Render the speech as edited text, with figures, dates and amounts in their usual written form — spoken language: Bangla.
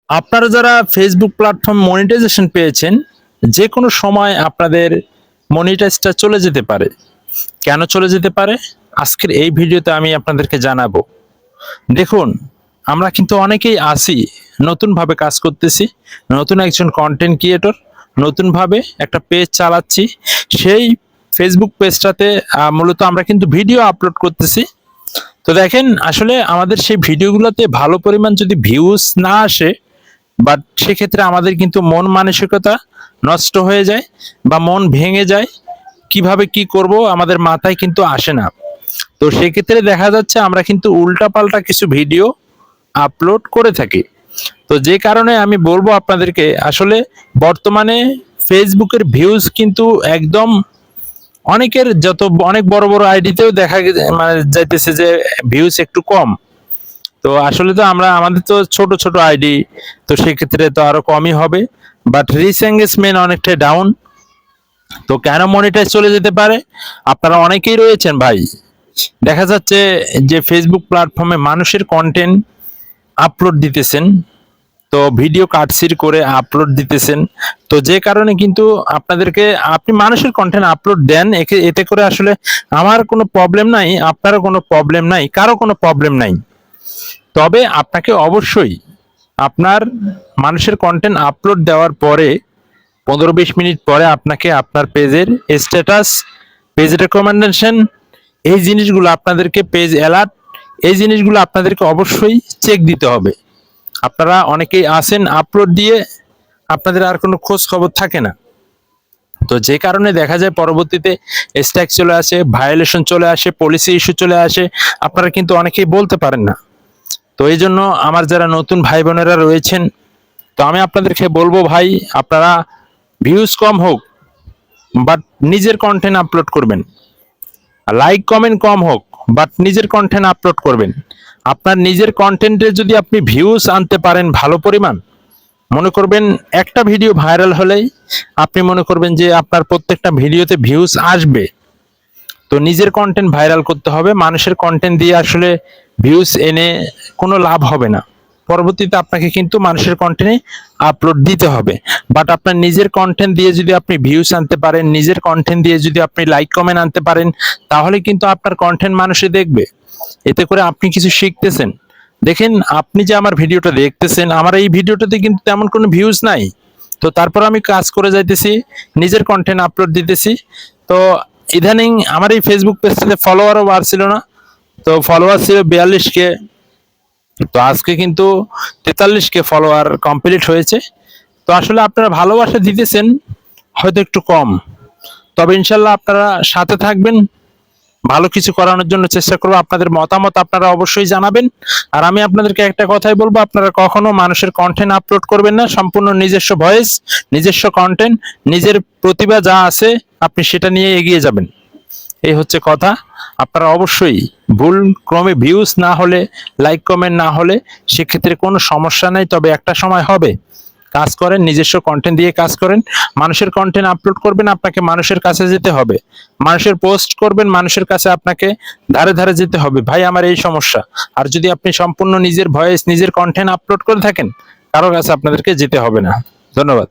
আপনারা যারা ফেসবুক প্ল্যাটফর্ম মনিটাইজেশন পেয়েছেন, যে কোনো সময় আপনাদের মনিটাইজটা চলে যেতে পারে। কেন চলে যেতে পারে? আজকের এই ভিডিওতে আমি আপনাদেরকে জানাবো। দেখুন, আমরা কিন্তু অনেকেই আছি, নতুনভাবে কাজ করতেছি, নতুন একজন কন্টেন্ট ক্রিয়েটর, নতুনভাবে একটা পেজ চালাচ্ছি। সেই ফেসবুক পেজটাতে মূলত আমরা কিন্তু ভিডিও আপলোড করতেছি। তো দেখেন, আসলে আমাদের সেই ভিডিওগুলোতে ভালো পরিমাণ যদি ভিউজ না আসে, বাট সেক্ষেত্রে আমাদের কিন্তু মন মানসিকতা নষ্ট হয়ে যায় বা মন ভেঙে যায়। কিভাবে কি করব আমাদের মাথায় কিন্তু আসে না। তো সেক্ষেত্রে দেখা যাচ্ছে আমরা কিন্তু উল্টাপাল্টা কিছু ভিডিও আপলোড করে থাকি। তো যে কারণে আমি বলবো আপনাদেরকে, আসলে বর্তমানে ফেসবুকের ভিউজ কিন্তু একদম অনেকের অনেক বড় বড় আইডিতেও দেখা মানে যাইতেছে যে ভিউজ একটু কম। তো আসলে তো আমাদের তো ছোট ছোট আইডি, তো সেক্ষেত্রে তো আরো কমই হবে। বাট রিচ এঙ্গেজমেন্ট অনেকটাই ডাউন। তো কেন মনিটাইজ চলে যেতে পারে? আপনারা অনেকেই রয়েছেন ভাই, দেখা যাচ্ছে যে ফেসবুক প্ল্যাটফর্মে মানুষের কন্টেন্ট আপলোড দিতেছেন, তো ভিডিও কাটছির করে আপলোড দিতেছেন। তো যে কারণে কিন্তু আপনি মানুষের কন্টেন্ট আপলোড দেন, এতে করে আসলে আমার কোনো প্রবলেম নাই, আপনারও কোনো প্রবলেম নাই, কারো কোনো প্রবলেম নাই। তবে আপনাকে অবশ্যই আপনার মানুষের কন্টেন্ট আপলোড দেওয়ার পরে 15-20 মিনিট পরে আপনাকে আপনার পেজের স্ট্যাটাস, পেজ রেকমেন্ডেশন, এই জিনিসগুলো আপনাদেরকে, পেজ অ্যালার্ট, এই জিনিসগুলো আপনাদেরকে অবশ্যই চেক দিতে হবে। আপনারা অনেকেই আসেন আপলোড দিয়ে আপনাদের আর কোনো খোঁজ খবর থাকে না। তো যে কারণে দেখা যায় পরবর্তীতে স্ট্রাইক চলে আসে, ভায়োলেশন চলে আসে, পলিসি ইস্যু চলে আসে, আপনারা কিন্তু অনেকেই বলতে পারেন না। তো এই জন্য আমার যারা নতুন ভাই বোনেরা রয়েছেন, তো আমি আপনাদেরকে বলবো ভাই, আপনারা ভিউজ কম হোক বাট নিজের কন্টেন্ট আপলোড করবেন, লাইক কমেন্ট কম হোক বাট নিজের কন্টেন্ট আপলোড করবেন। আপনার নিজের কন্টেন্টে যদি আপনি ভিউজ আনতে পারেন ভালো পরিমাণ, মনে করবেন একটা ভিডিও ভাইরাল হলেই আপনি মনে করবেন যে আপনার প্রত্যেকটা ভিডিওতে ভিউজ আসবে। তো নিজের কন্টেন্ট ভাইরাল করতে হবে। মানুষের কন্টেন্ট দিয়ে আসলে ভিউজ এনে কোনো লাভ হবে না। পরবর্তীতে আপনাকে কিন্তু মানুষের কন্টেন্টে আপলোড দিতে হবে। বাট আপনার নিজের কন্টেন্ট দিয়ে যদি আপনি ভিউজ আনতে পারেন, নিজের কন্টেন্ট দিয়ে যদি আপনি লাইক কমেন্ট আনতে পারেন, তাহলে কিন্তু আপনার কন্টেন্ট মানুষে দেখবে। এতে করে আপনি কিছু শিখতেছেন। দেখেন, আপনি যে আমার ভিডিওটা দেখতেছেন, আমার এই ভিডিওটাতে কিন্তু তেমন কোনো ভিউজ নাই, তো তারপর আমি কাজ করে যাইতেছি, নিজের কন্টেন্ট আপলোড দিতেছি। তো ইদানিং আমার এই ফেসবুক পেজটাতে ফলোয়ারও বাড়ছিল না, তো ফলোয়ার ছিল 42K, তো আজকে কিন্তু 43K ফলোয়ার কমপ্লিট হয়েছে। তো আসলে আপনারা ভালোবাসা দিতেছেন হয়তো একটু কম, তবে ইনশাল্লাহ আপনারা সাথে থাকবেন, ভালো কিছু করানোর জন্য চেষ্টা করবো। আপনাদের মতামত আপনারা অবশ্যই জানাবেন। আর আমি আপনাদেরকে একটা কথাই বলবো, আপনারা কখনো মানুষের কন্টেন্ট আপলোড করবেন না। সম্পূর্ণ নিজস্ব ভয়েস, নিজস্ব কন্টেন্ট, নিজের প্রতিভা যা আছে আপনি সেটা নিয়ে এগিয়ে যাবেন। এই হচ্ছে কথা। আপনারা অবশ্যই ভুল ক্রমে ভিউজ না হলে, লাইক কমেন্ট না হলে সেক্ষেত্রে কোনো সমস্যা নেই, তবে একটা সময় হবে। কাজ করেন, নিজস্ব কন্টেন্ট দিয়ে কাজ করেন, মানুষের কন্টেন্ট আপলোড করবেন, আপনাকে মানুষের কাছে যেতে হবে, মানুষের পোস্ট করবেন, মানুষের কাছে আপনাকে ধারে ধারে যেতে হবে। ভাই, আমার এই সমস্যা। আর যদি আপনি সম্পূর্ণ নিজের ভয়েস, নিজের কন্টেন্ট আপলোড করে থাকেন, কারো কাছে আপনাদেরকে যেতে হবে না। ধন্যবাদ।